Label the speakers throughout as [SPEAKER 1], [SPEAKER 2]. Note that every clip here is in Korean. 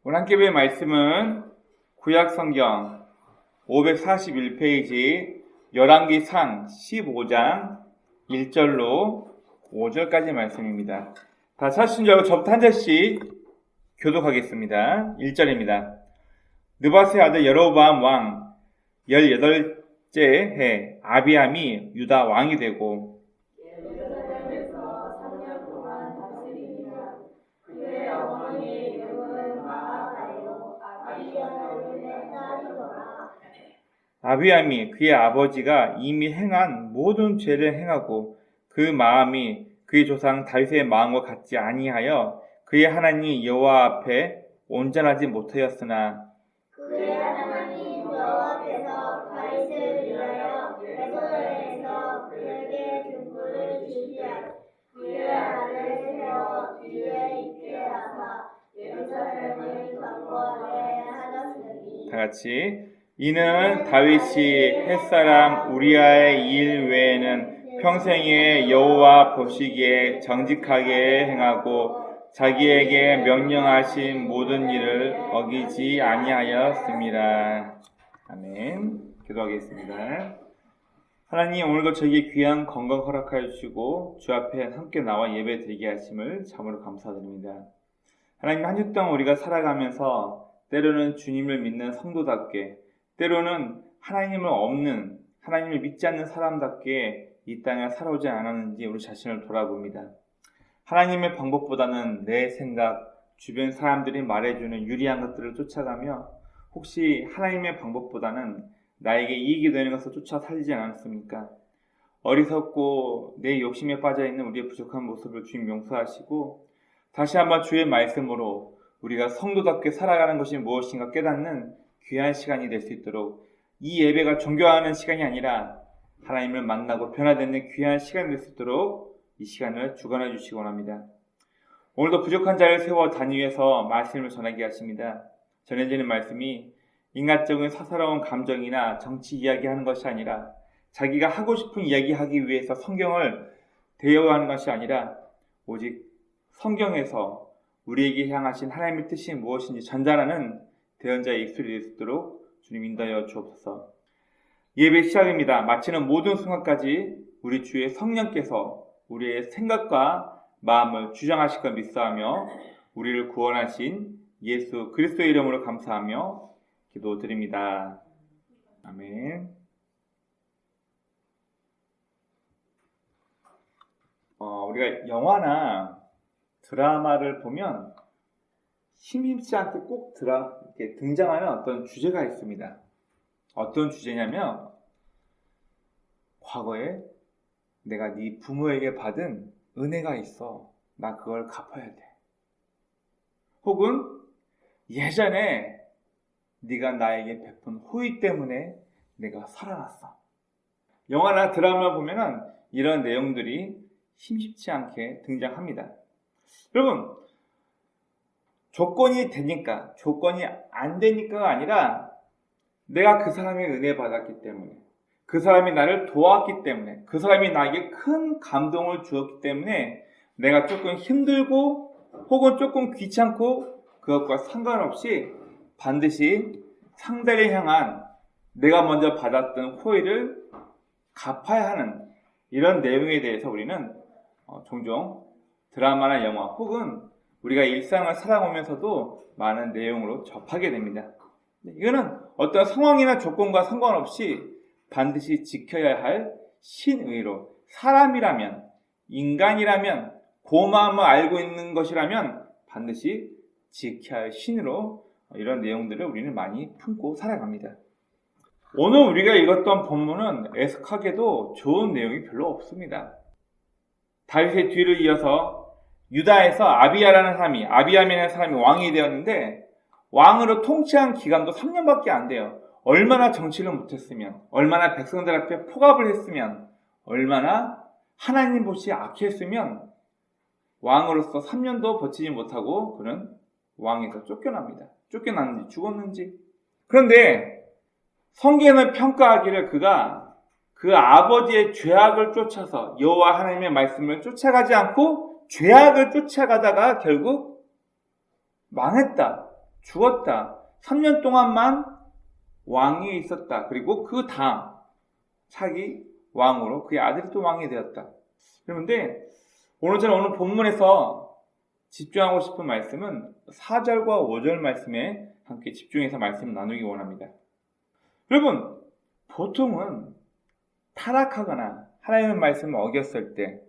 [SPEAKER 1] 오늘 함께 볼 말씀은 구약성경 541페이지 열왕기상 15장 1절로 5절까지 말씀입니다. 다 찾으신 줄 알고 저부터 한 절씩 교독하겠습니다. 1절입니다. 느바스의 아들 여로보암 왕 18째 해 아비암이 유다 왕이 되고 아비암이 그의 아버지가 이미 행한 모든 죄를 행하고 그 마음이 그의 조상 다윗의 마음과 같지 아니하여 그의 하나님 여호와 앞에 온전하지 못하였으나
[SPEAKER 2] 그의 하나님 여호와 앞에서 다윗을 위하여 베들레헴에서 그에게 등불을 주시되 그의 아들을 세워 뒤에 있게 하사 예루살렘을 견고하게 하셨으니
[SPEAKER 1] 다같이 이는 다윗이 햇사람 우리아의 일 외에는 평생에 여호와 보시기에 정직하게 행하고 자기에게 명령하신 모든 일을 어기지 아니하였습니다. 아멘. 기도하겠습니다. 하나님, 오늘도 저에게 귀한 건강 허락하여 주시고 주 앞에 함께 나와 예배 드리게 하심을 참으로 감사드립니다. 하나님, 한 주 동안 우리가 살아가면서 때로는 주님을 믿는 성도답게, 때로는 하나님을 없는, 하나님을 믿지 않는 사람답게 이 땅에 살아오지 않았는지 우리 자신을 돌아봅니다. 하나님의 방법보다는 내 생각, 주변 사람들이 말해주는 유리한 것들을 쫓아가며 혹시 하나님의 방법보다는 나에게 이익이 되는 것을 쫓아 살지 않았습니까? 어리석고 내 욕심에 빠져있는 우리의 부족한 모습을 주님 용서하시고 다시 한번 주의 말씀으로 우리가 성도답게 살아가는 것이 무엇인가 깨닫는 귀한 시간이 될 수 있도록 이 예배가 종교하는 시간이 아니라 하나님을 만나고 변화되는 귀한 시간이 될 수 있도록 이 시간을 주관해 주시기 원합니다. 오늘도 부족한 자를 세워 단위에서 말씀을 전하게 하십니다. 전해지는 말씀이 인간적인 사사로운 감정이나 정치 이야기하는 것이 아니라 자기가 하고 싶은 이야기하기 위해서 성경을 대여하는 것이 아니라 오직 성경에서 우리에게 향하신 하나님의 뜻이 무엇인지 전달하는 대언자의 입술이 될 수 있도록 주님 인도하여 주옵소서. 예배 시작입니다. 마치는 모든 순간까지 우리 주의 성령께서 우리의 생각과 마음을 주장하실 것 믿사하며 우리를 구원하신 예수 그리스도의 이름으로 감사하며 기도드립니다. 아멘. 우리가 영화나 드라마를 보면 심심치 않게 꼭 이렇게 등장하는 어떤 주제가 있습니다. 어떤 주제냐면 과거에 내가 네 부모에게 받은 은혜가 있어. 나 그걸 갚아야 돼. 혹은 예전에 네가 나에게 베푼 호의 때문에 내가 살아났어. 영화나 드라마 보면은 이런 내용들이 심심치 않게 등장합니다. 여러분, 조건이 되니까, 조건이 안 되니까가 아니라 내가 그 사람의 은혜 받았기 때문에, 그 사람이 나를 도왔기 때문에, 그 사람이 나에게 큰 감동을 주었기 때문에 내가 조금 힘들고 혹은 조금 귀찮고 그것과 상관없이 반드시 상대를 향한 내가 먼저 받았던 호의를 갚아야 하는 이런 내용에 대해서 우리는 종종 드라마나 영화 혹은 우리가 일상을 살아오면서도 많은 내용으로 접하게 됩니다. 이거는 어떤 상황이나 조건과 상관없이 반드시 지켜야 할 신의로, 사람이라면, 인간이라면, 고마움을 알고 있는 것이라면 반드시 지켜야 할 신으로 이런 내용들을 우리는 많이 품고 살아갑니다. 오늘 우리가 읽었던 본문은 애석하게도 좋은 내용이 별로 없습니다. 다윗의 뒤를 이어서 유다에서 아비암이라는 사람이 왕이 되었는데 왕으로 통치한 기간도 3년밖에 안 돼요. 얼마나 정치를 못했으면, 얼마나 백성들 앞에 포갑을 했으면, 얼마나 하나님 보시기에 악했으면 왕으로서 3년도 버티지 못하고 그는 왕에서 쫓겨납니다. 쫓겨났는지 죽었는지. 그런데 성경은 평가하기를 그가 그 아버지의 죄악을 쫓아서 여호와 하나님의 말씀을 쫓아가지 않고 죄악을 쫓아가다가 결국 망했다. 죽었다. 3년 동안만 왕위에 있었다. 그리고 그 다음 차기 왕으로 그의 아들이 또 왕이 되었다. 그런데 오늘 본문에서 집중하고 싶은 말씀은 4절과 5절 말씀에 함께 집중해서 말씀을 나누기 원합니다. 여러분, 보통은 타락하거나 하나님의 말씀을 어겼을 때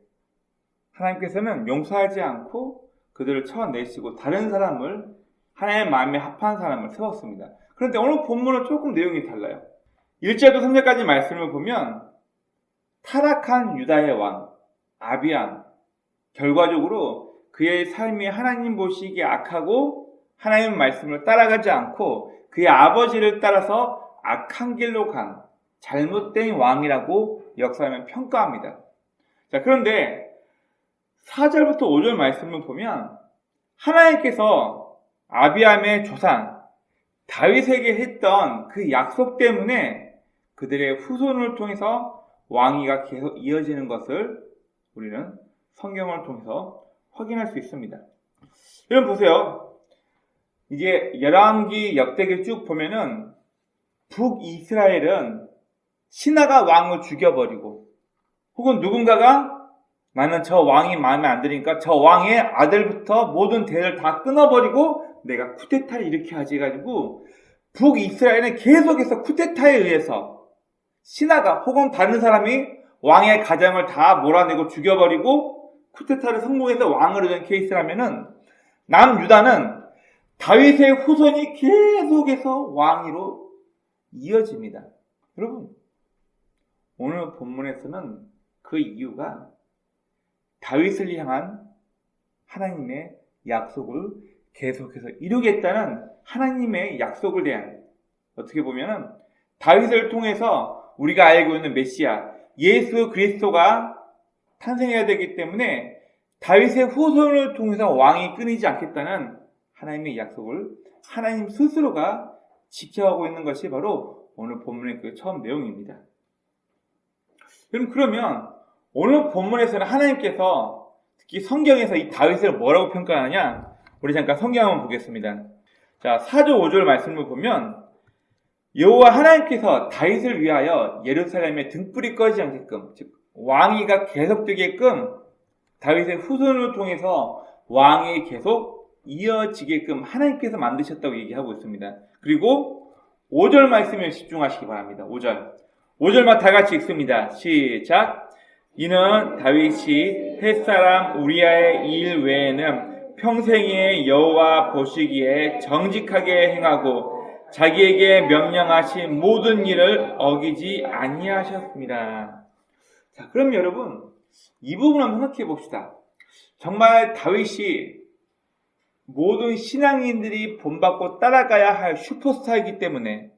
[SPEAKER 1] 하나님께서는 용서하지 않고 그들을 쳐내시고 다른 사람을, 하나님의 마음에 합한 사람을 세웠습니다. 그런데 오늘 본문은 조금 내용이 달라요. 1절부터 3절까지 말씀을 보면 타락한 유다의 왕 아비암, 결과적으로 그의 삶이 하나님 보시기에 악하고 하나님의 말씀을 따라가지 않고 그의 아버지를 따라서 악한 길로 간 잘못된 왕이라고 역사는 평가합니다. 자, 그런데 4절부터 5절 말씀을 보면 하나님께서 아비암의 조상 다윗에게 했던 그 약속 때문에 그들의 후손을 통해서 왕위가 계속 이어지는 것을 우리는 성경을 통해서 확인할 수 있습니다. 여러분 보세요. 이제 열왕기 역대기를 쭉 보면은 북이스라엘은 신하가 왕을 죽여버리고 혹은 누군가가 나는 저 왕이 마음에 안 드니까 저 왕의 아들부터 모든 대를 다 끊어버리고 내가 쿠데타를 일으켜 하지 해가지고 북이스라엘은 계속해서 쿠데타에 의해서 신하가 혹은 다른 사람이 왕의 가장을 다 몰아내고 죽여버리고 쿠데타를 성공해서 왕을 얻은 케이스라면은 남유다는 다윗의 후손이 계속해서 왕위로 이어집니다. 여러분, 오늘 본문에서는 그 이유가 다윗을 향한 하나님의 약속을 계속해서 이루겠다는 하나님의 약속을 대한, 어떻게 보면 다윗을 통해서 우리가 알고 있는 메시아 예수 그리스도가 탄생해야 되기 때문에 다윗의 후손을 통해서 왕이 끊이지 않겠다는 하나님의 약속을 하나님 스스로가 지켜가고 있는 것이 바로 오늘 본문의 그 처음 내용입니다. 그러면 오늘 본문에서는 하나님께서 특히 성경에서 이 다윗을 뭐라고 평가하느냐? 우리 잠깐 성경 한번 보겠습니다. 자, 4절 5절 말씀을 보면 여호와 하나님께서 다윗을 위하여 예루살렘에 등불이 꺼지지 않게끔, 즉 왕위가 계속되게끔 다윗의 후손을 통해서 왕이 계속 이어지게끔 하나님께서 만드셨다고 얘기하고 있습니다. 그리고 5절 말씀에 집중하시기 바랍니다. 5절만 다 같이 읽습니다. 시작. 이는 다윗이 햇사람 우리아의 일 외에는 평생에 여호와 보시기에 정직하게 행하고 자기에게 명령하신 모든 일을 어기지 아니하셨습니다. 자, 그럼 여러분, 이 부분 한번 생각해 봅시다. 정말 다윗이 모든 신앙인들이 본받고 따라가야 할 슈퍼스타이기 때문에,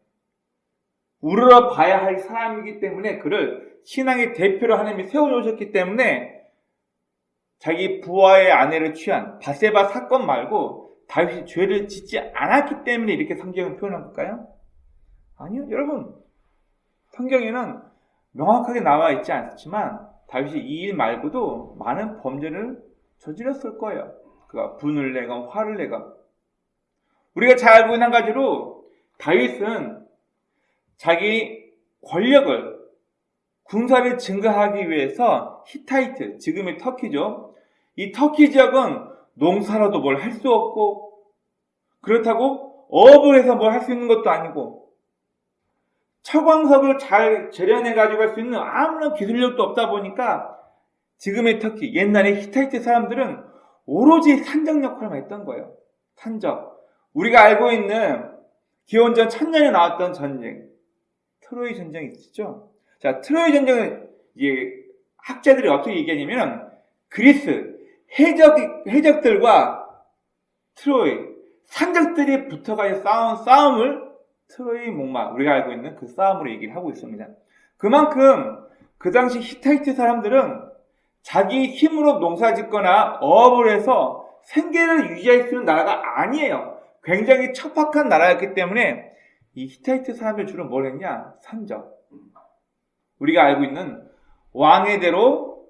[SPEAKER 1] 우러러 봐야 할 사람이기 때문에 그를 신앙의 대표로 하나님이 세워놓으셨기 때문에 자기 부하의 아내를 취한 밧세바 사건 말고 다윗이 죄를 짓지 않았기 때문에 이렇게 성경을 표현한 걸까요? 아니요. 여러분, 성경에는 명확하게 나와 있지 않지만 다윗이 이 일 말고도 많은 범죄를 저질렀을 거예요. 그가 분을 내건 화를 내건. 우리가 잘 알고 있는 한 가지로 다윗은 자기 권력을, 군사를 증가하기 위해서 히타이트, 지금의 터키죠. 이 터키 지역은 농사라도 뭘 할 수 없고, 그렇다고 어업을 해서 뭘 할 수 있는 것도 아니고, 철광석을 잘 재련해 가지고 할 수 있는 아무런 기술력도 없다 보니까 지금의 터키, 옛날에 히타이트 사람들은 오로지 산적 역할을 했던 거예요. 산적. 우리가 알고 있는 기원전 1000년에 나왔던 전쟁, 트로이 전쟁이 있었죠. 자, 트로이 전쟁은 이제 학자들이 어떻게 얘기하냐면 그리스 해적들과 트로이 산적들이 붙어가지고 싸운 싸움을 트로이 목마, 우리가 알고 있는 그 싸움으로 얘기를 하고 있습니다. 그만큼 그 당시 히타이트 사람들은 자기 힘으로 농사 짓거나 어업을 해서 생계를 유지할 수 있는 나라가 아니에요. 굉장히 척박한 나라였기 때문에 이 히타이트 사람들 주로 뭘 했냐? 산적. 우리가 알고 있는 왕의 대로,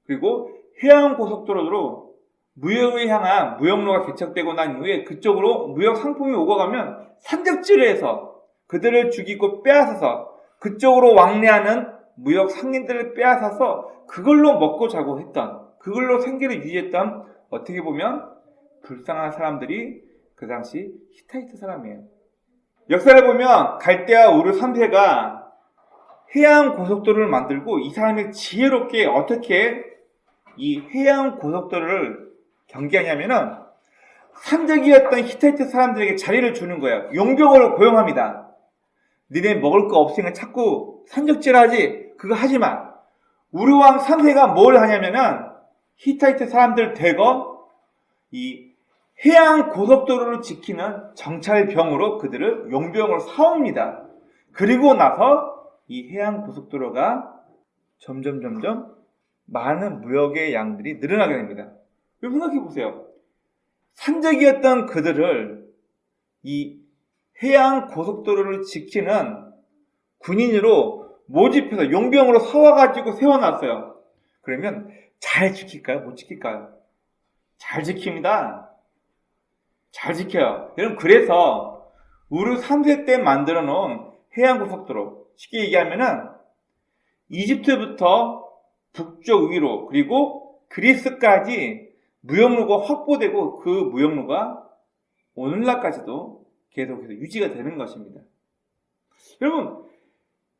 [SPEAKER 1] 그리고 해안 고속도로로 무역을 향한 무역로가 개척되고 난 이후에 그쪽으로 무역 상품이 오고 가면 산적질을 해서 그들을 죽이고 빼앗아서 그쪽으로 왕래하는 무역 상인들을 빼앗아서 그걸로 먹고 자고 했던, 그걸로 생계를 유지했던, 어떻게 보면 불쌍한 사람들이 그 당시 히타이트 사람이에요. 역사를 보면 갈대아 우르 3세가 해양 고속도로를 만들고 이 사람이 지혜롭게 어떻게 이 해양 고속도로를 경계하냐면은 산적이었던 히타이트 사람들에게 자리를 주는 거예요. 용병을 고용합니다. 니네 먹을 거 없으니까 자꾸 산적질하지, 그거 하지 마. 우르왕 3세가 뭘 하냐면은 히타이트 사람들 대거 이 해양 고속도로를 지키는 정찰병으로 그들을 용병으로 사옵니다. 그리고 나서 이 해양 고속도로가 점점 많은 무역의 양들이 늘어나게 됩니다. 여러분 생각해 보세요. 산적이었던 그들을 이 해양 고속도로를 지키는 군인으로 모집해서 용병으로 사와가지고 세워놨어요. 그러면 잘 지킬까요? 못 지킬까요? 잘 지킵니다. 잘 지켜요. 여러분, 그래서 우르 3세 때 만들어 놓은 해양 고속도로, 쉽게 얘기하면은 이집트부터 북쪽 위로 그리고 그리스까지 무역로가 확보되고 그 무역로가 오늘날까지도 계속해서 유지가 되는 것입니다. 여러분,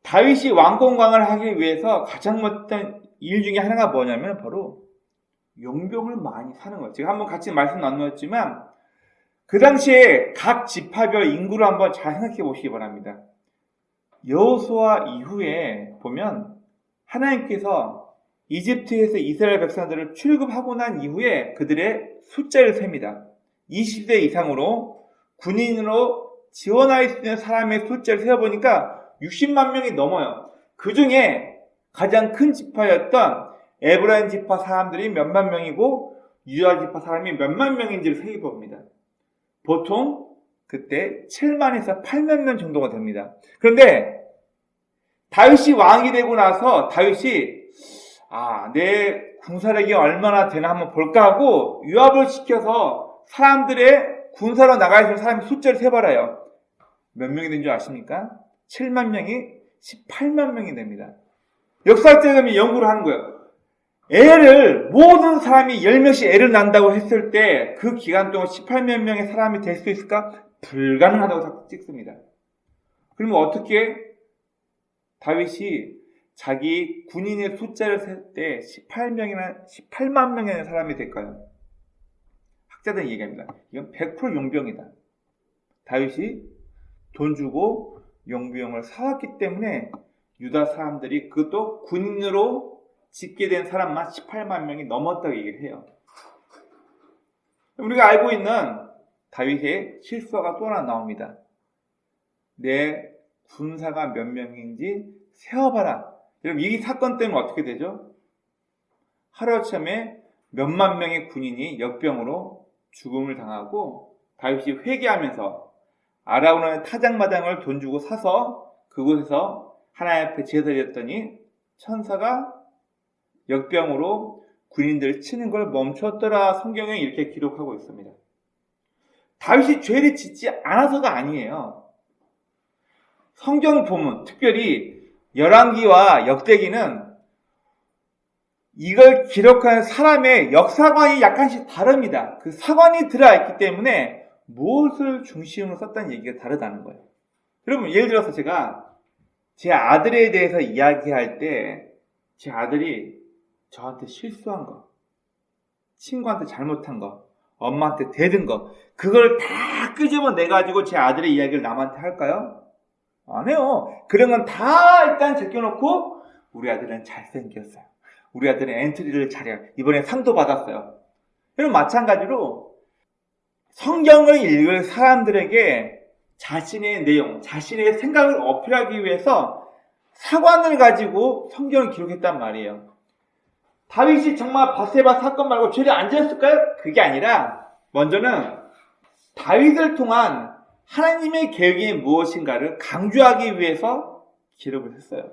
[SPEAKER 1] 다윗이 왕권광을 하기 위해서 가장 못한 일 중에 하나가 뭐냐면 바로 용병을 많이 사는 거예요. 제가 한번 같이 말씀 나누었지만 그 당시에 각 지파별 인구를 한번 잘 생각해 보시기 바랍니다. 여호수아 이후에 보면 하나님께서 이집트에서 이스라엘 백성들을 출급하고 난 이후에 그들의 숫자를 셉니다. 20세 이상으로 군인으로 지원할 수 있는 사람의 숫자를 세어보니까 60만 명이 넘어요. 그 중에 가장 큰 지파였던 에브라임 지파 사람들이 몇만 명이고 유다 지파 사람이 몇만 명인지를 세어봅니다. 보통 그때 7만에서 8만 명 정도가 됩니다. 그런데 다윗이 왕이 되고 나서 다윗이 내 군사력이 얼마나 되나 한번 볼까 하고 유압을 시켜서 사람들의 군사로 나가야 될 사람의 숫자를 세봐라요. 몇 명이 된 줄 아십니까? 7만 명이 18만 명이 됩니다. 역사학자들이 연구를 하는 거예요. 모든 사람이 10명씩 애를 낳는다고 했을 때 그 기간 동안 18만 명의 사람이 될 수 있을까? 불가능하다고 찍습니다. 그러면 어떻게 다윗이 자기 군인의 숫자를 셀 때 18만 명의 사람이 될까요? 학자들은 얘기합니다. 이건 100% 용병이다. 다윗이 돈 주고 용병을 사왔기 때문에 유다 사람들이 그것도 군인으로 짓게 된 사람만 18만 명이 넘었다고 얘기를 해요. 우리가 알고 있는 다윗의 실수가 또 하나 나옵니다. 내 군사가 몇 명인지 세어봐라. 여러분, 이 사건 때문에 어떻게 되죠? 하루아침에 몇만 명의 군인이 역병으로 죽음을 당하고 다윗이 회개하면서 아라우나의 타작마당을 돈 주고 사서 그곳에서 하나님 앞에 제사드렸더니 천사가 역병으로 군인들을 치는 걸 멈췄더라. 성경에 이렇게 기록하고 있습니다. 다윗이 죄를 짓지 않아서가 아니에요. 성경 보면 특별히 열왕기와 역대기는 이걸 기록한 사람의 역사관이 약간씩 다릅니다. 그 사관이 들어있기 때문에 무엇을 중심으로 썼다는 얘기가 다르다는 거예요. 여러분, 예를 들어서 제가 제 아들에 대해서 이야기할 때 제 아들이 저한테 실수한 거, 친구한테 잘못한 거, 엄마한테 대든 거, 그걸 다 끄집어내가지고 제 아들의 이야기를 남한테 할까요? 안 해요. 그런 건 다 일단 제껴놓고 우리 아들은 잘생겼어요. 우리 아들은 엔트리를 잘해요. 이번에 상도 받았어요. 여러분, 마찬가지로 성경을 읽을 사람들에게 자신의 내용, 자신의 생각을 어필하기 위해서 사관을 가지고 성경을 기록했단 말이에요. 다윗이 정말 밧세바 사건 말고 죄를 안 지었을까요? 그게 아니라 먼저는 다윗을 통한 하나님의 계획이 무엇인가를 강조하기 위해서 기록을 했어요.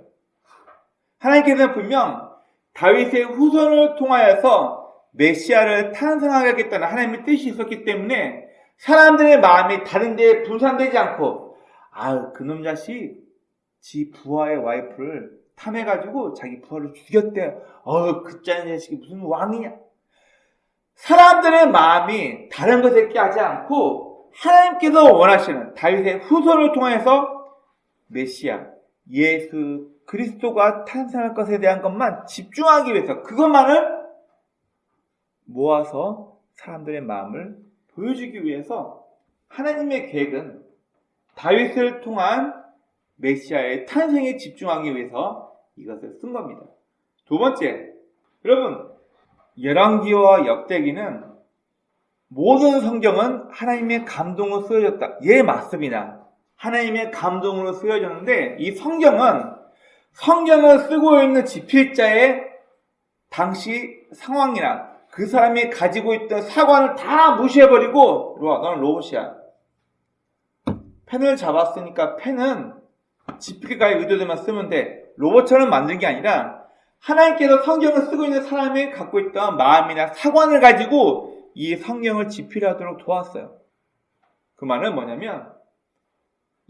[SPEAKER 1] 하나님께서는 분명 다윗의 후손을 통하여서 메시아를 탄생하겠다는 하나님의 뜻이 있었기 때문에 사람들의 마음이 다른 데에 분산되지 않고 그놈 자식 지 부하의 와이프를 탐해가지고 자기 부하를 죽였대. 그 짠 자식이 무슨 왕이냐. 사람들의 마음이 다른 것에 깨하지 않고 하나님께서 원하시는 다윗의 후손을 통해서 메시아 예수 그리스도가 탄생할 것에 대한 것만 집중하기 위해서 그것만을 모아서 사람들의 마음을 보여주기 위해서 하나님의 계획은 다윗을 통한 메시아의 탄생에 집중하기 위해서 이것을 쓴 겁니다. 두 번째, 여러분 열왕기와 역대기는 모든 성경은 하나님의 감동으로 쓰여졌다. 예, 맞습니다. 하나님의 감동으로 쓰여졌는데 이 성경을 쓰고 있는 집필자의 당시 상황이나 그 사람이 가지고 있던 사관을 다 무시해버리고 너는 로봇이야. 펜을 잡았으니까 펜은 집필가의 의도대로만 쓰면 돼. 로봇처럼 만든 게 아니라 하나님께서 성경을 쓰고 있는 사람이 갖고 있던 마음이나 사관을 가지고 이 성경을 집필하도록 도왔어요. 그 말은 뭐냐면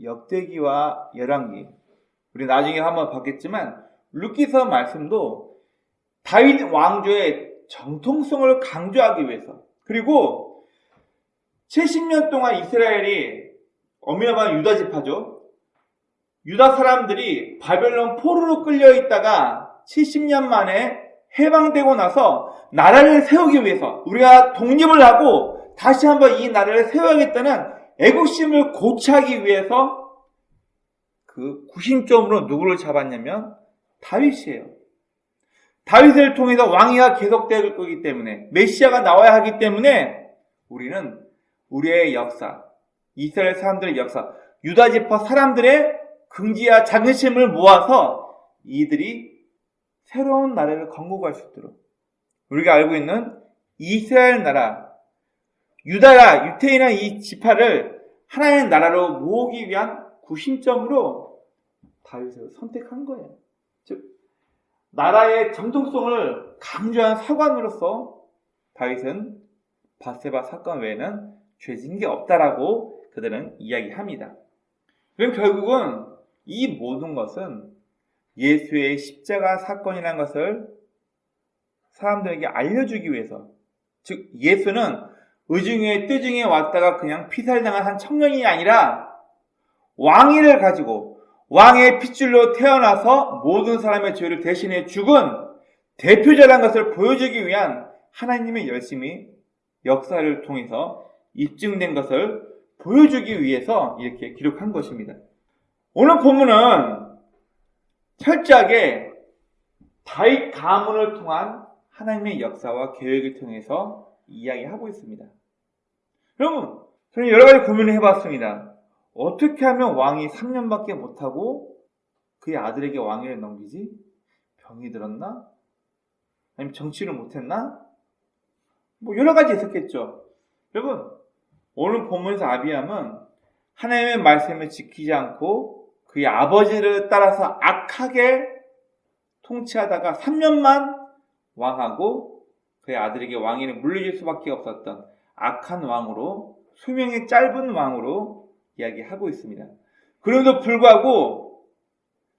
[SPEAKER 1] 역대기와 열왕기, 우리 나중에 한번 봤겠지만 룻기서 말씀도 다윗 왕조의 정통성을 강조하기 위해서, 그리고 70년 동안 이스라엘이 어미나반 유다 지파죠. 유다 사람들이 바벨론 포로로 끌려 있다가 70년 만에 해방되고 나서 나라를 세우기 위해서 우리가 독립을 하고 다시 한번 이 나라를 세워야겠다는 애국심을 고취하기 위해서 그 구심점으로 누구를 잡았냐면 다윗이에요. 다윗을 통해서 왕위가 계속될 거기 때문에 메시아가 나와야 하기 때문에 우리는 우리의 역사, 이스라엘 사람들의 역사, 유다 지파 사람들의 긍지와 자긍심을 모아서 이들이 새로운 나라를 건국할 수 있도록 우리가 알고 있는 이스라엘 나라, 유다야, 유태인이나 이 지파를 하나의 나라로 모으기 위한 구심점으로 다윗을 선택한 거예요. 즉 나라의 정통성을 강조한 사관으로서 다윗은 밧세바 사건 외에는 죄진 게 없다라고 그들은 이야기합니다. 그럼 결국은 이 모든 것은 예수의 십자가 사건이라는 것을 사람들에게 알려주기 위해서, 즉 예수는 의중에 뜨중에 왔다가 그냥 피살당한 한 청년이 아니라 왕위를 가지고 왕의 핏줄로 태어나서 모든 사람의 죄를 대신해 죽은 대표자라는 것을 보여주기 위한 하나님의 열심이 역사를 통해서 입증된 것을 보여주기 위해서 이렇게 기록한 것입니다. 오늘 본문은 철저하게 다윗 가문을 통한 하나님의 역사와 계획을 통해서 이야기하고 있습니다. 여러분, 저는 여러 가지 고민을 해봤습니다. 어떻게 하면 왕이 3년밖에 못하고 그의 아들에게 왕위를 넘기지? 병이 들었나? 아니면 정치를 못했나? 여러 가지 있었겠죠. 여러분, 오늘 본문에서 아비암은 하나님의 말씀을 지키지 않고 그의 아버지를 따라서 악하게 통치하다가 3년만 왕하고 그의 아들에게 왕위를 물려줄 수밖에 없었던 악한 왕으로, 수명이 짧은 왕으로 이야기하고 있습니다. 그럼에도 불구하고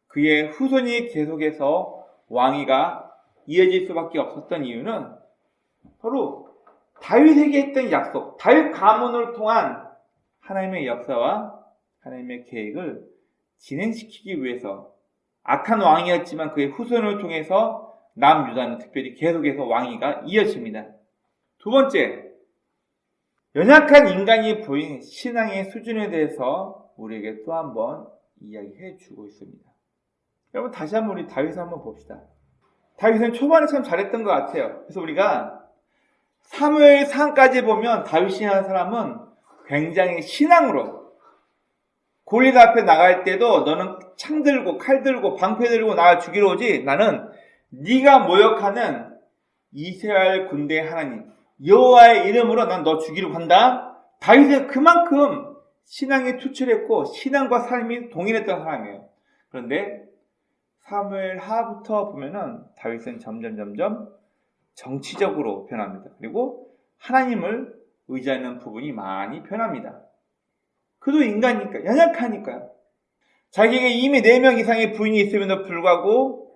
[SPEAKER 1] 그의 후손이 계속해서 왕위가 이어질 수밖에 없었던 이유는 바로 다윗에게 했던 약속, 다윗 가문을 통한 하나님의 역사와 하나님의 계획을 진행시키기 위해서 악한 왕이었지만 그의 후손을 통해서 남유다는 특별히 계속해서 왕위가 이어집니다. 두 번째, 연약한 인간이 보인 신앙의 수준에 대해서 우리에게 또 한 번 이야기해 주고 있습니다. 여러분, 다시 한번 우리 다윗을 한번 봅시다. 다윗은 초반에 참 잘했던 것 같아요. 그래서 우리가 사무엘상까지 보면 다윗이라는 사람은 굉장히 신앙으로 골리앗 앞에 나갈 때도 너는 창 들고 칼 들고 방패 들고 나를 죽이러 오지, 나는 네가 모욕하는 이스라엘 군대의 하나님 여호와의 이름으로 난 너 죽이러 간다. 다윗은 그만큼 신앙이 투철했고 신앙과 삶이 동일했던 사람이에요. 그런데 사무엘 하부터 보면은 다윗은 점점 정치적으로 변합니다. 그리고 하나님을 의지하는 부분이 많이 변합니다. 그도 인간이니까, 연약하니까요. 자기에게 이미 4명 이상의 부인이 있음에도 불구하고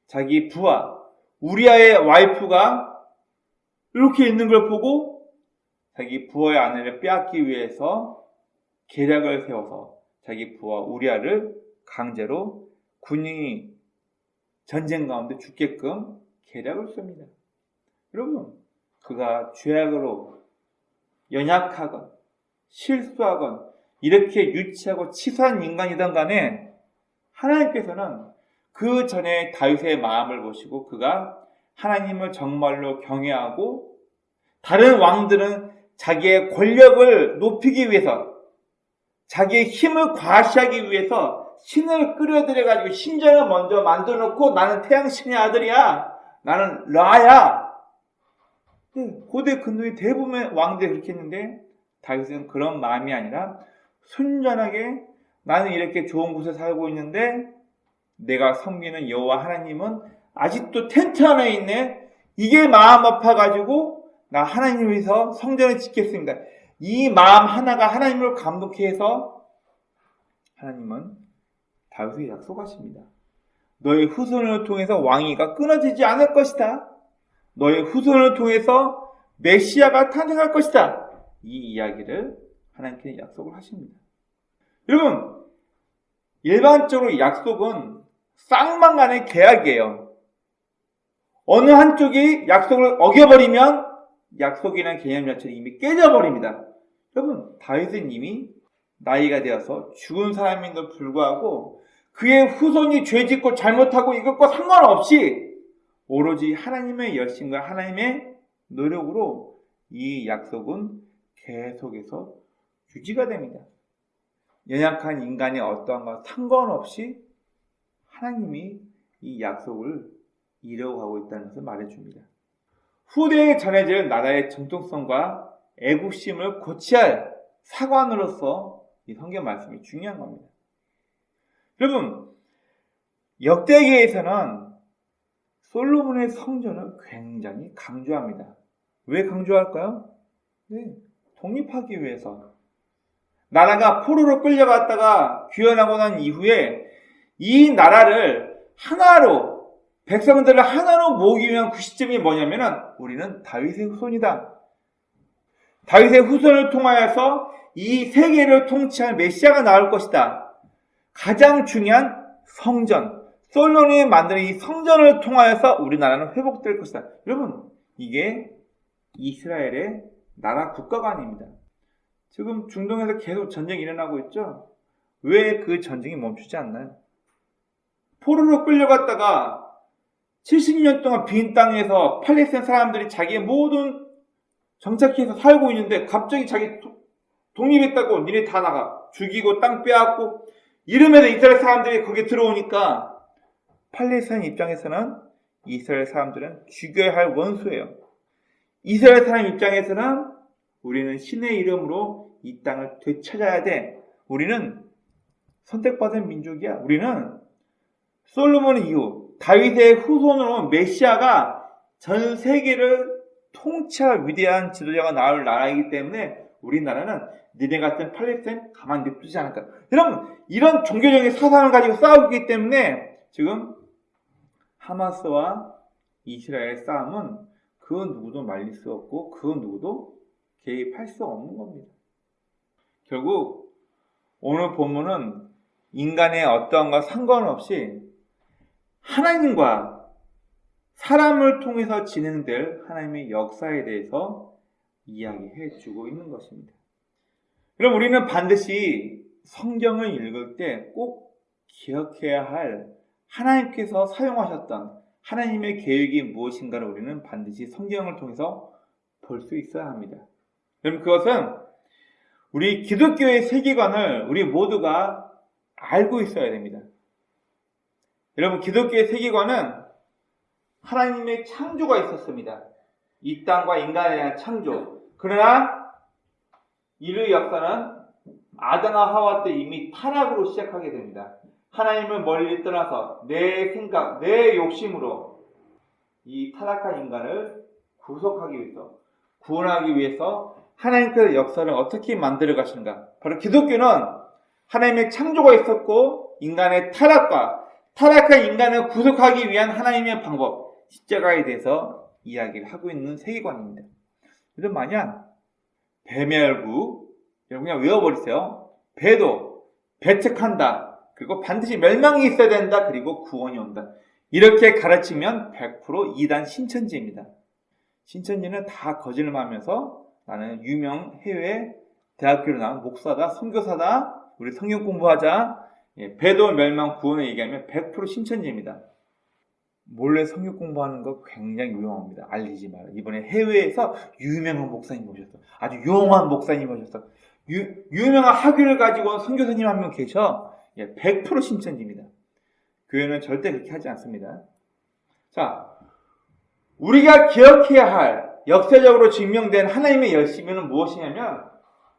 [SPEAKER 1] 자기 부하, 우리아의 와이프가 이렇게 있는 걸 보고 자기 부하의 아내를 빼앗기 위해서 계략을 세워서 자기 부하 우리아를 강제로 군인이 전쟁 가운데 죽게끔 계략을 씁니다. 여러분, 그가 죄악으로 연약하건 실수하건 이렇게 유치하고 치사한 인간이든 간에 하나님께서는 그 전에 다윗의 마음을 보시고 그가 하나님을 정말로 경외하고 다른 왕들은 자기의 권력을 높이기 위해서 자기의 힘을 과시하기 위해서 신을 끌어들여가지고 신전을 먼저 만들어놓고 나는 태양신의 아들이야. 나는 라야. 고대 근동의 대부분의 왕들이 그렇게 했는데 다윗은 그런 마음이 아니라 순전하게 나는 이렇게 좋은 곳에 살고 있는데 내가 섬기는 여호와 하나님은 아직도 텐트 안에 있네. 이게 마음 아파가지고 나 하나님을 위해서 성전을 짓겠습니다. 이 마음 하나가 하나님을 감동케 해서 하나님은 다윗에게 약속하십니다. 너의 후손을 통해서 왕위가 끊어지지 않을 것이다. 너의 후손을 통해서 메시아가 탄생할 것이다. 이 이야기를 하나님께 약속을 하십니다. 여러분, 일반적으로 약속은 쌍방간의 계약이에요. 어느 한쪽이 약속을 어겨버리면 약속이라는 개념 자체는 이미 깨져버립니다. 여러분, 다윗은 이미 나이가 되어서 죽은 사람임에도 불구하고 그의 후손이 죄짓고 잘못하고 이것과 상관없이 오로지 하나님의 열심과 하나님의 노력으로 이 약속은 계속해서 유지가 됩니다. 연약한 인간의 어떠한 것 상관없이 하나님이 이 약속을 이루어가고 있다는 것을 말해줍니다. 후대에 전해질 나라의 정통성과 애국심을 고취할 사관으로서 이 성경 말씀이 중요한 겁니다. 여러분, 역대기에서는 솔로몬의 성전을 굉장히 강조합니다. 왜 강조할까요? 독립하기 위해서. 나라가 포로로 끌려갔다가 귀환하고 난 이후에 이 나라를 하나로, 백성들을 하나로 모으기 위한 그 시점이 뭐냐면은 우리는 다윗의 후손이다. 다윗의 후손을 통하여서 이 세계를 통치할 메시아가 나올 것이다. 가장 중요한 성전, 솔로몬이 만드는 이 성전을 통하여서 우리나라는 회복될 것이다. 여러분, 이게 이스라엘의 나라 국가가 아닙니다. 지금 중동에서 계속 전쟁이 일어나고 있죠? 왜 그 전쟁이 멈추지 않나요? 포로로 끌려갔다가 70년 동안 빈 땅에서 팔레스타인 사람들이 자기의 모든 정착해서 살고 있는데 갑자기 자기 독립했다고 니네 다 나가. 죽이고 땅 빼앗고 이러면서 이스라엘 사람들이 거기에 들어오니까 팔레스타인 입장에서는 이스라엘 사람들은 죽여야 할 원수예요. 이스라엘 사람 입장에서는 우리는 신의 이름으로 이 땅을 되찾아야 돼. 우리는 선택받은 민족이야. 우리는 솔로몬 이후 다윗의 후손으로 메시아가 전 세계를 통치할 위대한 지도자가 나올 나라이기 때문에 우리나라는 니네 같은 팔레스타인 가만 냅두지 않을 거야. 여러분, 이런 종교적인 사상을 가지고 싸우기 때문에 지금 하마스와 이스라엘의 싸움은 그 누구도 말릴 수 없고 그 누구도 개입할 수 없는 겁니다. 결국 오늘 본문은 인간의 어떠한 것과 상관없이 하나님과 사람을 통해서 진행될 하나님의 역사에 대해서 이야기해 주고 있는 것입니다. 그럼 우리는 반드시 성경을 읽을 때 꼭 기억해야 할 하나님께서 사용하셨던 하나님의 계획이 무엇인가를 우리는 반드시 성경을 통해서 볼 수 있어야 합니다. 그럼 그것은 우리 기독교의 세계관을 우리 모두가 알고 있어야 됩니다. 여러분, 기독교의 세계관은 하나님의 창조가 있었습니다. 이 땅과 인간에 대한 창조. 그러나 인류 역사는 아담과 하와 때 이미 타락으로 시작하게 됩니다. 하나님을 멀리 떠나서 내 생각, 내 욕심으로 이 타락한 인간을 구속하기 위해서, 구원하기 위해서 하나님께서 역사를 어떻게 만들어 가시는가. 바로 기독교는 하나님의 창조가 있었고 인간의 타락한 인간을 구속하기 위한 하나님의 방법, 십자가에 대해서 이야기를 하고 있는 세계관입니다. 그래서 만약 배멸구, 여러분 그냥 외워버리세요. 배도 배척한다. 그리고 반드시 멸망이 있어야 된다. 그리고 구원이 온다. 이렇게 가르치면 100% 이단 신천지입니다. 신천지는 다 거짓말하면서 나는 유명 해외 대학교로 나온 목사다, 선교사다, 우리 성경 공부하자, 배도 멸망 구원을 얘기하면 100% 신천지입니다. 몰래 성경 공부하는 거 굉장히 위험합니다. 알리지 마라. 이번에 해외에서 유명한 목사님 오셨어. 아주 용한 목사님 오셨어. 유명한 학위를 가지고 온 선교사님 한 명 계셔. 100% 신천지입니다. 교회는 절대 그렇게 하지 않습니다. 자, 우리가 기억해야 할 역사적으로 증명된 하나님의 열심은 무엇이냐면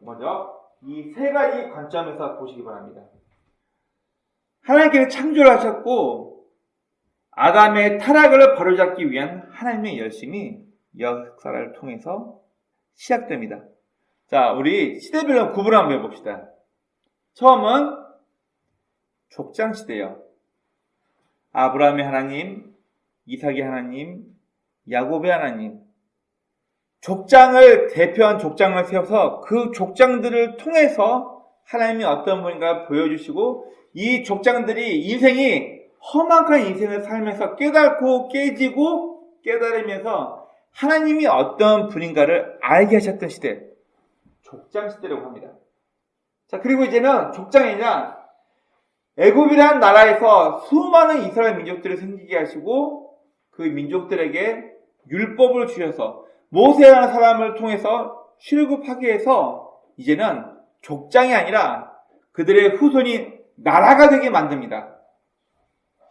[SPEAKER 1] 먼저 이 세 가지 관점에서 보시기 바랍니다. 하나님께서 창조를 하셨고 아담의 타락을 바로잡기 위한 하나님의 열심이 역사를 통해서 시작됩니다. 자, 우리 시대별로 구분을 한번 해봅시다. 처음은 족장시대예요. 아브라함의 하나님, 이삭의 하나님, 야곱의 하나님. 족장을 대표한 족장을 세워서 그 족장들을 통해서 하나님이 어떤 분인가 보여주시고 이 족장들이 인생이 험악한 인생을 살면서 깨닫고 깨지고 깨달으면서 하나님이 어떤 분인가를 알게 하셨던 시대, 족장 시대라고 합니다. 자, 그리고 이제는 족장이냐, 애굽이라는 나라에서 수많은 이스라엘 민족들을 생기게 하시고 그 민족들에게 율법을 주셔서 모세라는 사람을 통해서 출애굽하게 해서 이제는 족장이 아니라 그들의 후손이 나라가 되게 만듭니다.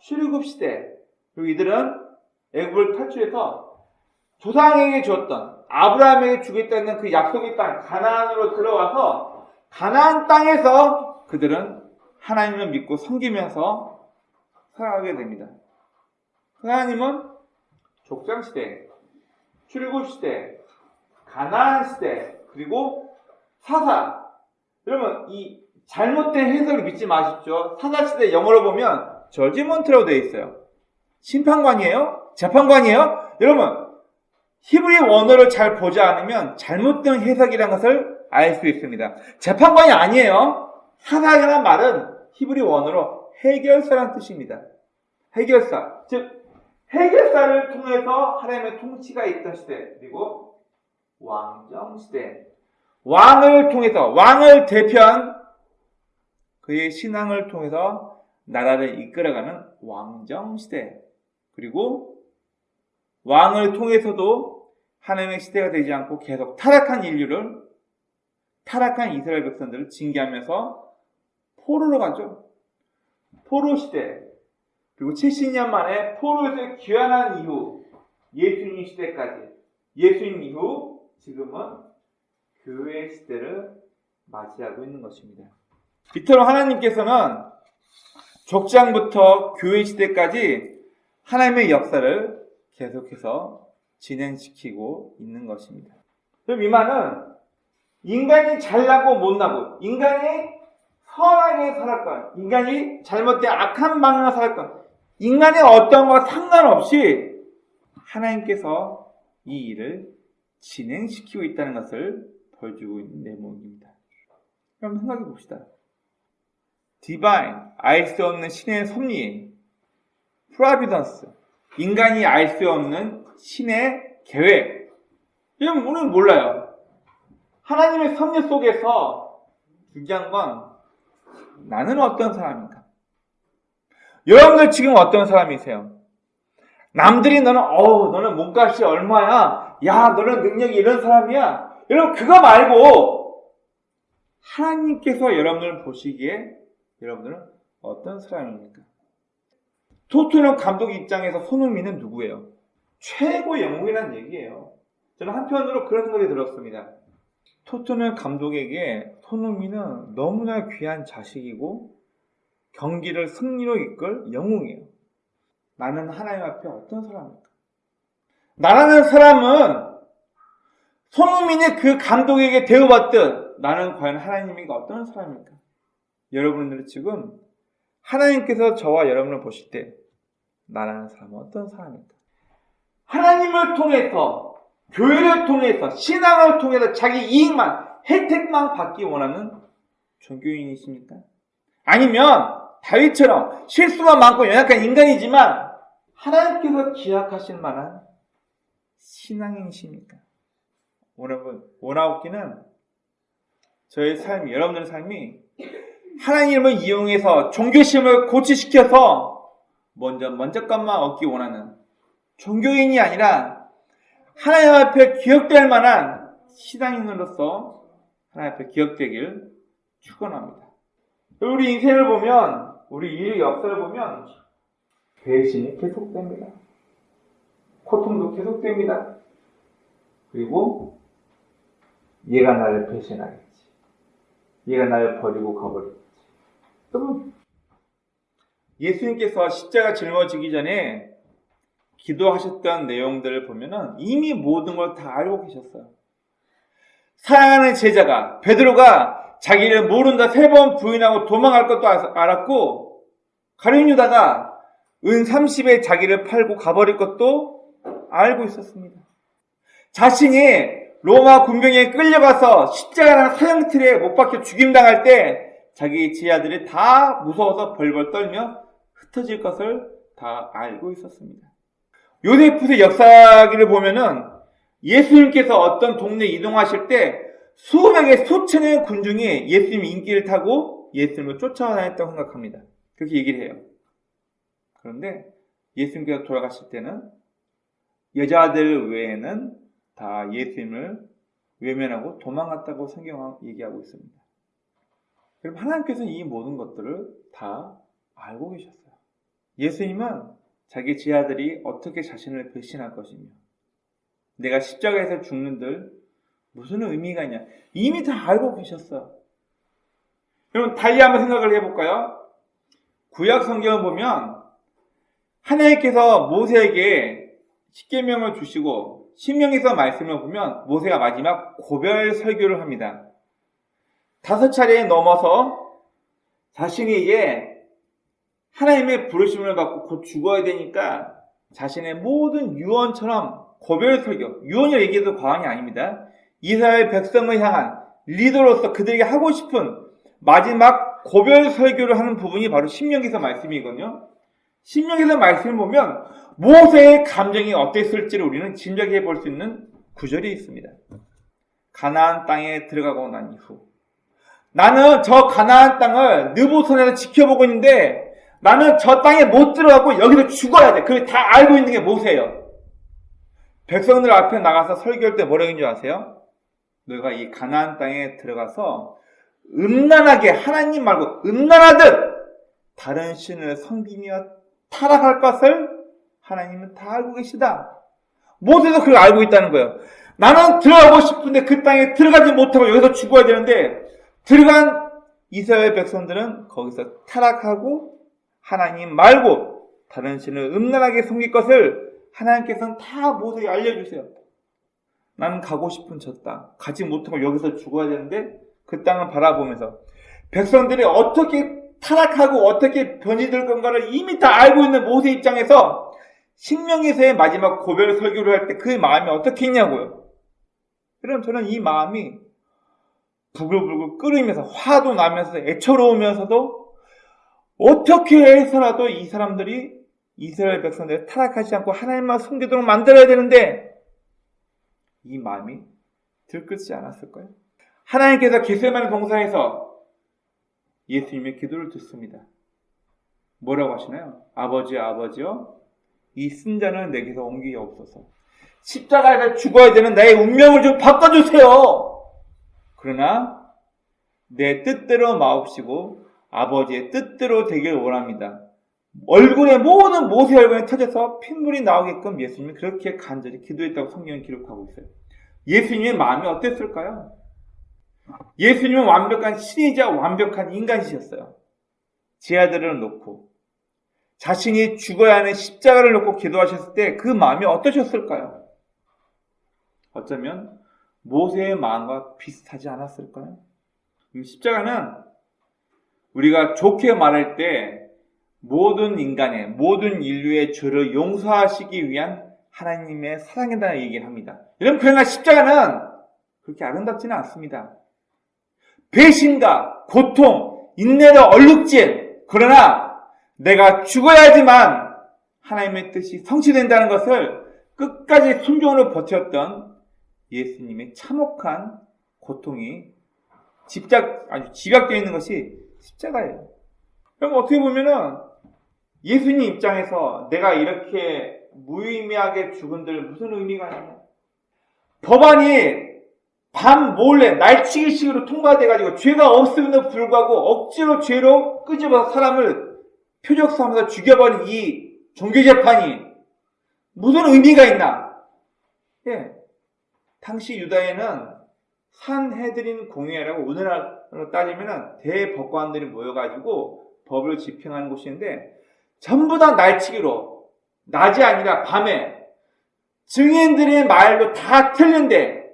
[SPEAKER 1] 출애굽 시대. 그리고 이들은 애굽을 탈출해서 조상에게 주었던 아브라함에게 주겠다는 그 약속의 땅 가나안으로 들어와서 가나안 땅에서 그들은 하나님을 믿고 섬기면서 살아가게 됩니다. 하나님은 족장 시대, 출애굽 시대, 가나안 시대, 그리고 사사. 여러분 이 잘못된 해석을 믿지 마십시오. 사사 시대 영어로 보면 저지먼트라고 되어 있어요. 심판관이에요? 재판관이에요? 여러분 히브리 원어를 잘 보지 않으면 잘못된 해석이라는 것을 알 수 있습니다. 재판관이 아니에요. 사사라는 말은 히브리 원어로 해결사라는 뜻입니다. 해결사. 즉 해결사를 통해서 하나님의 통치가 있던 시대. 그리고 왕정시대. 왕을 통해서, 왕을 대표한 그의 신앙을 통해서 나라를 이끌어가는 왕정시대. 그리고 왕을 통해서도 하나님의 시대가 되지 않고 계속 타락한 인류를, 타락한 이스라엘 백성들을 징계하면서 포로로 가죠. 포로 시대. 그리고 70년 만에 포로에서 귀환한 이후 예수님 시대까지. 예수님 이후 지금은 교회 시대를 맞이하고 있는 것입니다. 이토록 하나님께서는 족장부터 교회 시대까지 하나님의 역사를 계속해서 진행시키고 있는 것입니다. 그럼 이 말은 인간이 잘나고 못나고, 인간이 선하게 살았건, 인간이 잘못된 악한 방향을 살았건, 인간의 어떤 것과 상관없이 하나님께서 이 일을 진행시키고 있다는 것을 보여주고 있는 내용입니다. 그럼 생각해 봅시다. Divine, 알 수 없는 신의 섭리, Providence, 인간이 알 수 없는 신의 계획. 이건 우리는 몰라요. 하나님의 섭리 속에서 중요한 건 나는 어떤 사람인가? 여러분들 지금 어떤 사람이세요? 남들이 너는 몸값이 얼마야? 야, 너는 능력이 이런 사람이야? 여러분, 그거 말고 하나님께서 여러분을 보시기에 여러분들은 어떤 사람입니까? 토트넘 감독 입장에서 손흥민은 누구예요? 최고 영웅이라는 얘기예요. 저는 한편으로 그런 생각이 들었습니다. 토트넘 감독에게 손흥민은 너무나 귀한 자식이고 경기를 승리로 이끌 영웅이에요. 나는 하나님 앞에 어떤 사람입니까? 나라는 사람은 손흥민의 그 감독에게 대우받듯 나는 과연 하나님이 어떤 사람입니까? 여러분들은 지금 하나님께서 저와 여러분을 보실 때 나라는 사람은 어떤 사람입니까? 하나님을 통해서, 교회를 통해서, 신앙을 통해서 자기 이익만, 혜택만 받기 원하는 종교인이십니까? 아니면 다윗처럼 실수가 많고 연약한 인간이지만 하나님께서 기약하실 만한 신앙인이십니까? 여러분, 원하옵기는 저의 삶이, 여러분들의 삶이 하나님을 이용해서 종교심을 고치시켜서 먼저값만 얻기 원하는 종교인이 아니라 하나님 앞에 기억될 만한 신앙인으로서 하나님 앞에 기억되길 축원합니다. 우리 인생을 보면, 우리 인류 역사를 보면 배신이 계속됩니다. 고통도 계속됩니다. 그리고 얘가 나를 배신하겠지. 얘가 나를 버리고 가버리겠지. 여러분, 예수님께서 십자가 짊어지기 전에 기도하셨던 내용들을 보면은 이미 모든 걸 다 알고 계셨어요. 사랑하는 제자가, 베드로가 자기를 모른다 3번 부인하고 도망갈 것도 알았고, 가룟 유다가 은 30에 자기를 팔고 가버릴 것도 알고 있었습니다. 자신이 로마 군병에 끌려가서 십자가라는 사형틀에 못 박혀 죽임당할 때 자기 제자들이 다 무서워서 벌벌 떨며 흩어질 것을 다 알고 있었습니다. 요세푸스의 역사기를 보면은 예수님께서 어떤 동네에 이동하실 때 수백의 수천의 군중이 예수님 인기를 타고 예수님을 쫓아다녔다고 생각합니다. 그렇게 얘기를 해요. 그런데 예수님께서 돌아가실 때는 여자들 외에는 다 예수님을 외면하고 도망갔다고 성경은 얘기하고 있습니다. 그럼 하나님께서는 이 모든 것들을 다 알고 계셨어요. 예수님은 자기 제자들이 어떻게 자신을 배신할 것이며 내가 십자가에서 죽는들 무슨 의미가 있냐 이미 다 알고 계셨어요. 그럼 달리 한번 생각을 해볼까요? 구약 성경을 보면 하나님께서 모세에게 십계명을 주시고 신명기서 말씀을 보면 모세가 마지막 고별 설교를 합니다. 5차례에 넘어서 자신이 이제 하나님의 부르심을 받고 곧 죽어야 되니까 자신의 모든 유언처럼 고별 설교, 유언이라 얘기해도 과언이 아닙니다. 이스라엘 백성을 향한 리더로서 그들에게 하고 싶은 마지막 고별 설교를 하는 부분이 바로 신명기서 말씀이거든요. 신명기서 말씀을 보면 모세의 감정이 어땠을지를 우리는 짐작해 볼 수 있는 구절이 있습니다. 가나안 땅에 들어가고 난 이후 나는 저 가나안 땅을 느보선에서 지켜보고 있는데 나는 저 땅에 못 들어가고 여기서 죽어야 돼. 그걸 다 알고 있는 게 모세예요. 백성들 앞에 나가서 설교할 때 뭐라고 했는지 아세요? 너가 이 가나안 땅에 들어가서 음란하게 하나님 말고 음란하듯 다른 신을 섬기며 타락할 것을 하나님은 다 알고 계시다. 모세도 그걸 알고 있다는 거예요. 나는 들어가고 싶은데 그 땅에 들어가지 못하고 여기서 죽어야 되는데 들어간 이스라엘 백성들은 거기서 타락하고 하나님 말고 다른 신을 음란하게 섬길 것을 하나님께서는 다 모세에게 알려주세요. 나는 가고 싶은 저 땅, 가지 못하고 여기서 죽어야 되는데 그 땅을 바라보면서 백성들이 어떻게 타락하고 어떻게 변질될 건가를 이미 다 알고 있는 모세 입장에서 신명기서의 마지막 고별 설교를 할 때 그 마음이 어떻게 있냐고요. 그럼 저는 이 마음이 부글부글 끓으면서 화도 나면서 애처로우면서도 어떻게 해서라도 이 사람들이 이스라엘 백성들을 타락하지 않고 하나님만 섬기도록 만들어야 되는데 이 마음이 들끓지 않았을까요? 하나님께서 겟세마네 동산에서 예수님의 기도를 듣습니다. 뭐라고 하시나요? 아버지여 이 쓴자는 내게서 옮기옵소서. 십자가에서 죽어야 되는 나의 운명을 좀 바꿔주세요. 그러나 내 뜻대로 마옵시고 아버지의 뜻대로 되길 원합니다. 얼굴에 모든 모세 얼굴에 터져서 핏물이 나오게끔 예수님이 그렇게 간절히 기도했다고 성경은 기록하고 있어요. 예수님의 마음이 어땠을까요? 예수님은 완벽한 신이자 완벽한 인간이셨어요. 제 아들을 놓고 자신이 죽어야 하는 십자가를 놓고 기도하셨을 때 그 마음이 어떠셨을까요? 어쩌면 모세의 마음과 비슷하지 않았을까요? 십자가는 우리가 좋게 말할 때 모든 인간의, 모든 인류의 죄를 용서하시기 위한 하나님의 사랑이라는 얘기를 합니다. 여러분, 그러나 십자가는 그렇게 아름답지는 않습니다. 배신과 고통, 인내를 얼룩진, 그러나 내가 죽어야지만 하나님의 뜻이 성취된다는 것을 끝까지 순종으로 버텼던 예수님의 참혹한 고통이 아주 집약되어 있는 것이 십자가예요. 그럼 어떻게 보면은 예수님 입장에서 내가 이렇게 무의미하게 죽은들 무슨 의미가 있냐? 법안이 밤 몰래 날치기식으로 통과돼가지고 죄가 없음에도 불구하고 억지로 죄로 끄집어서 사람을 표적삼아서 죽여버린 이 종교재판이 무슨 의미가 있나? 예. 당시 유다에는 산헤드린 공회라고 오늘날로 따지면 대법관들이 모여가지고 법을 집행하는 곳인데 전부 다 날치기로 낮이 아니라 밤에 증인들의 말도 다 틀린데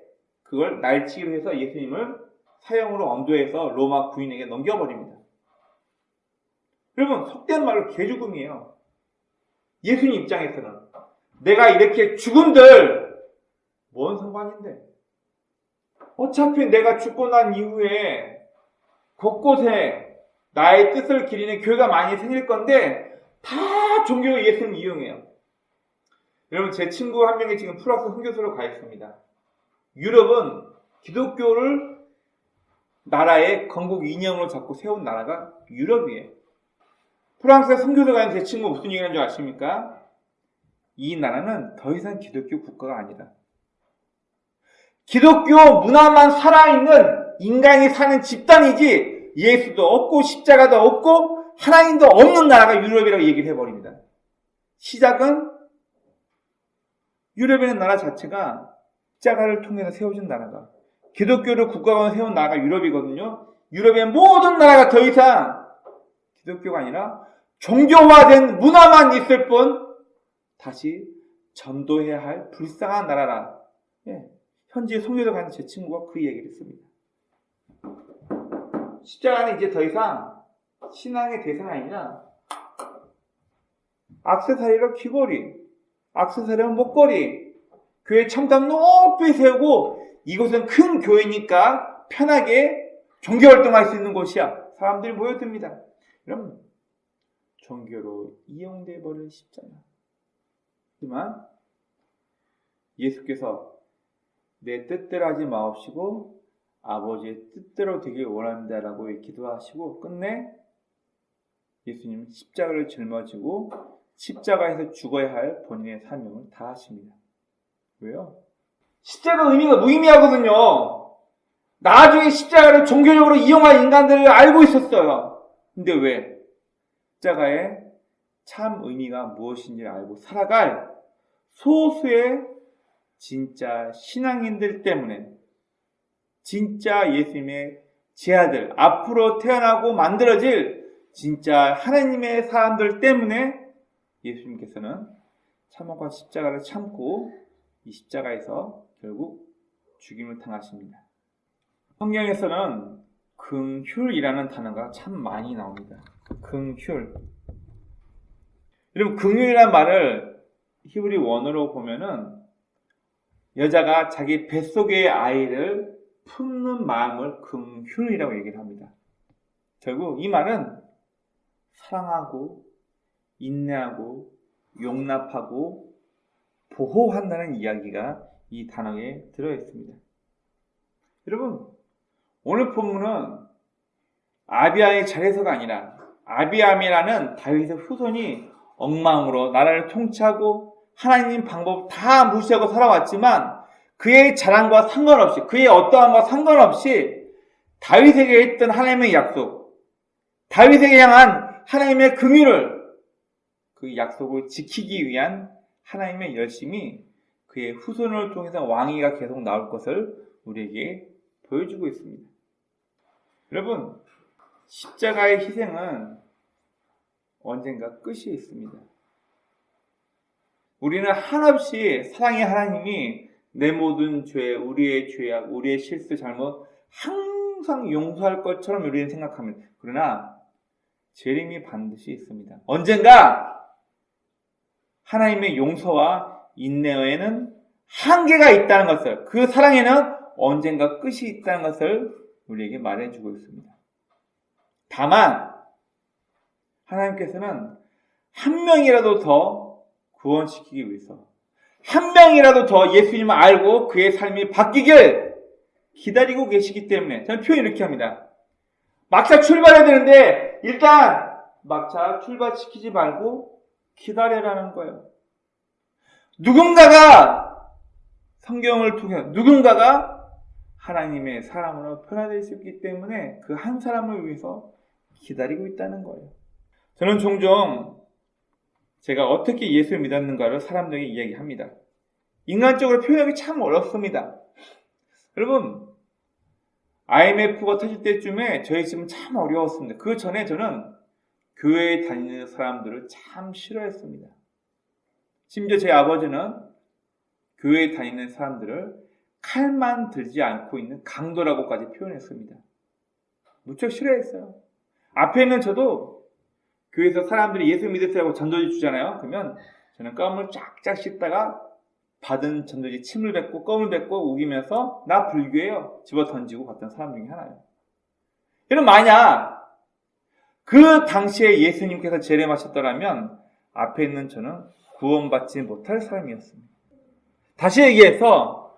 [SPEAKER 1] 그걸 날치기로 해서 예수님을 사형으로 언도해서 로마 군인에게 넘겨버립니다. 여러분, 속된 말로 개죽음이에요. 예수님 입장에서는 내가 이렇게 죽은들 뭔 상관인데? 어차피 내가 죽고 난 이후에 곳곳에 나의 뜻을 기리는 교회가 많이 생길 건데 다 종교가 예수님을 이용해요. 여러분, 제 친구 한 명이 지금 프랑스 선교소로 가 있습니다. 유럽은 기독교를 나라의 건국 이념으로 잡고 세운 나라가 유럽이에요. 프랑스에 선교소 가 있는 제 친구 무슨 얘기하는 줄 아십니까? 이 나라는 더 이상 기독교 국가가 아니다. 기독교 문화만 살아있는 인간이 사는 집단이지 예수도 없고 십자가도 없고 하나님도 없는 나라가 유럽이라고 얘기를 해버립니다. 시작은 유럽이라는 나라 자체가 십자가를 통해서 세워진 나라가 기독교를 국가관으로 세운 나라가 유럽이거든요. 유럽의 모든 나라가 더 이상 기독교가 아니라 종교화된 문화만 있을 뿐 다시 전도해야 할 불쌍한 나라라. 예. 현지에 성교도 가는 제 친구가 그 얘기를 했습니다. 십자가는 이제 더 이상 신앙의 대상이 아니라 액세서리로 귀걸이, 액세서리로 목걸이, 교회 첨단 높이 세우고 이곳은 큰 교회니까 편하게 종교활동할 수 있는 곳이야. 사람들이 모여듭니다. 여러분, 종교로 이용돼 버린 십자가. 하지만 예수께서 내 뜻대로 하지 마옵시고 아버지의 뜻대로 되길 원합니다라고 기도하시고 끝내 예수님은 십자가를 짊어지고 십자가에서 죽어야 할 본인의 사명을 다하십니다. 왜요? 십자가 의미가 무의미하거든요. 나중에 십자가를 종교적으로 이용할 인간들을 알고 있었어요. 근데 왜? 십자가의 참 의미가 무엇인지 알고 살아갈 소수의 진짜 신앙인들 때문에 진짜 예수님의 제아들, 앞으로 태어나고 만들어질 진짜 하나님의 사람들 때문에 예수님께서는 참혹한 십자가를 참고 이 십자가에서 결국 죽임을 당하십니다. 성경에서는 긍휼이라는 단어가 참 많이 나옵니다. 긍휼. 여러분, 긍휼이라는 말을 히브리 원어로 보면은 여자가 자기 뱃속의 아이를 품는 마음을 긍휼이라고 얘기를 합니다. 결국 이 말은 사랑하고 인내하고 용납하고 보호한다는 이야기가 이 단어에 들어있습니다. 여러분, 오늘 본문은 아비아의 자리에서가 아니라 아비암이라는 다윗의 후손이 엉망으로 나라를 통치하고 하나님 방법 다 무시하고 살아왔지만 그의 자랑과 상관없이 그의 어떠함과 상관없이 다윗에게 했던 하나님의 약속, 다윗에게 향한 하나님의 긍휼을 그 약속을 지키기 위한 하나님의 열심이 그의 후손을 통해서 왕위가 계속 나올 것을 우리에게 보여주고 있습니다. 여러분, 십자가의 희생은 언젠가 끝이 있습니다. 우리는 한없이 사랑의 하나님이 내 모든 죄, 우리의 죄악, 우리의 실수, 잘못 항상 용서할 것처럼 우리는 생각합니다. 그러나 재림이 반드시 있습니다. 언젠가 하나님의 용서와 인내에는 한계가 있다는 것을, 그 사랑에는 언젠가 끝이 있다는 것을 우리에게 말해주고 있습니다. 다만 하나님께서는 한 명이라도 더 구원시키기 위해서, 한 명이라도 더 예수님을 알고 그의 삶이 바뀌길 기다리고 계시기 때문에, 저는 표현 이렇게 합니다. 막차 출발해야 되는데 일단 막차 출발시키지 말고 기다려라는 거예요. 누군가가 성경을 통해 누군가가 하나님의 사람으로 변화될 수 있기 때문에 그 한 사람을 위해서 기다리고 있다는 거예요. 저는 종종 제가 어떻게 예수를 믿었는가를 사람들에게 이야기합니다. 인간적으로 표현하기 참 어렵습니다. 여러분, IMF가 터질 때쯤에 저희 집은 참 어려웠습니다. 그 전에 저는 교회에 다니는 사람들을 참 싫어했습니다. 심지어 제 아버지는 교회에 다니는 사람들을 칼만 들지 않고 있는 강도라고까지 표현했습니다. 무척 싫어했어요. 앞에 있는 저도 교회에서 사람들이 예수 믿으세요 전도지 주잖아요. 그러면 저는 껌을 쫙쫙 씹다가 받은 전도지 침을 뱉고 껌을 뱉고 우기면서 나 불교예요 집어 던지고 갔던 사람 중에 하나예요. 여러분, 만약 그 당시에 예수님께서 재림하셨더라면 앞에 있는 저는 구원받지 못할 사람이었습니다. 다시 얘기해서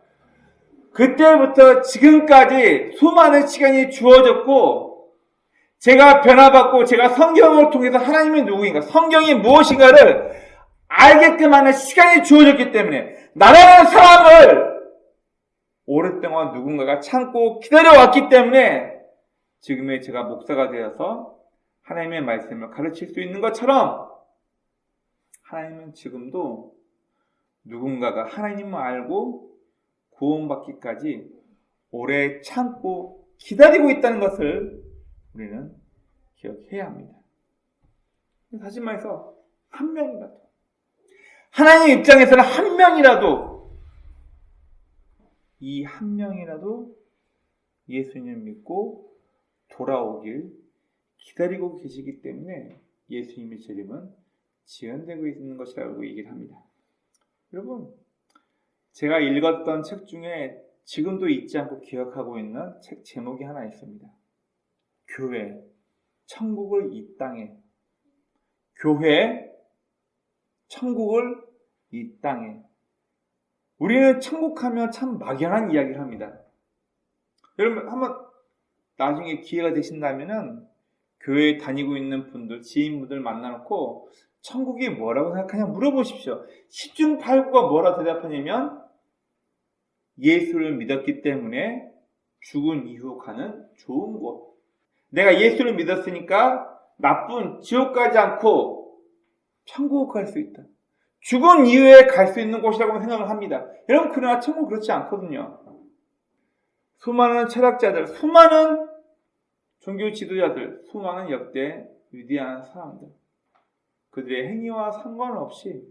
[SPEAKER 1] 그때부터 지금까지 수많은 시간이 주어졌고 제가 변화받고 제가 성경을 통해서 하나님이 누구인가, 성경이 무엇인가를 알게끔 하는 시간이 주어졌기 때문에 나라는 사람을 오랫동안 누군가가 참고 기다려왔기 때문에 지금의 제가 목사가 되어서 하나님의 말씀을 가르칠 수 있는 것처럼 하나님은 지금도 누군가가 하나님을 알고 구원받기까지 오래 참고 기다리고 있다는 것을 우리는 기억해야 합니다. 다시 말해서 한 명이라도, 하나님의 입장에서는 한 명이라도, 이 한 명이라도 예수님을 믿고 돌아오길 기다리고 계시기 때문에 예수님의 재림은 지연되고 있는 것이라고 얘기를 합니다. 여러분, 제가 읽었던 책 중에 지금도 잊지 않고 기억하고 있는 책 제목이 하나 있습니다. 교회, 천국을 이 땅에. 교회, 천국을 이 땅에. 우리는 천국하면 참 막연한 이야기를 합니다. 여러분, 한번 나중에 기회가 되신다면은 교회에 다니고 있는 분들, 지인분들 만나놓고 천국이 뭐라고 생각하냐 물어보십시오. 10중 8구가 뭐라 대답하냐면 예수를 믿었기 때문에 죽은 이후 가는 좋은 곳. 내가 예수를 믿었으니까 나쁜 지옥 가지 않고 천국 갈 수 있다. 죽은 이후에 갈 수 있는 곳이라고 생각을 합니다. 여러분, 그러나 천국 그렇지 않거든요. 수많은 철학자들, 수많은 종교 지도자들, 수많은 역대 위대한 사람들, 그들의 행위와 상관없이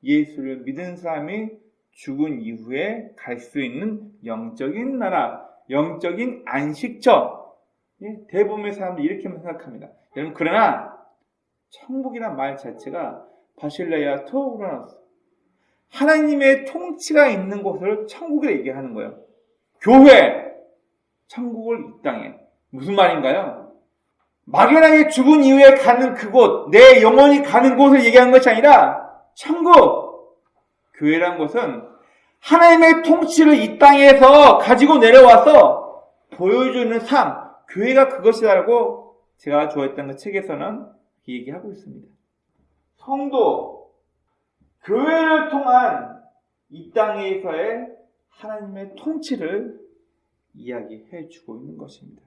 [SPEAKER 1] 예수를 믿은 사람이 죽은 이후에 갈 수 있는 영적인 나라, 영적인 안식처, 대부분의 사람들이 이렇게 생각합니다. 여러분, 그러나 천국이란 말 자체가 바실레아 토우라노스, 하나님의 통치가 있는 곳을 천국이라고 얘기하는 거예요. 교회, 천국을 이 땅에. 무슨 말인가요? 막연하게 죽은 이후에 가는 그곳, 내 영혼이 가는 곳을 얘기하는 것이 아니라 천국, 교회란 것은 하나님의 통치를 이 땅에서 가지고 내려와서 보여주는 삶, 교회가 그것이라고 제가 좋아했던 그 책에서는 얘기하고 있습니다. 성도, 교회를 통한 이 땅에서의 하나님의 통치를 이야기해 주고 있는 것입니다.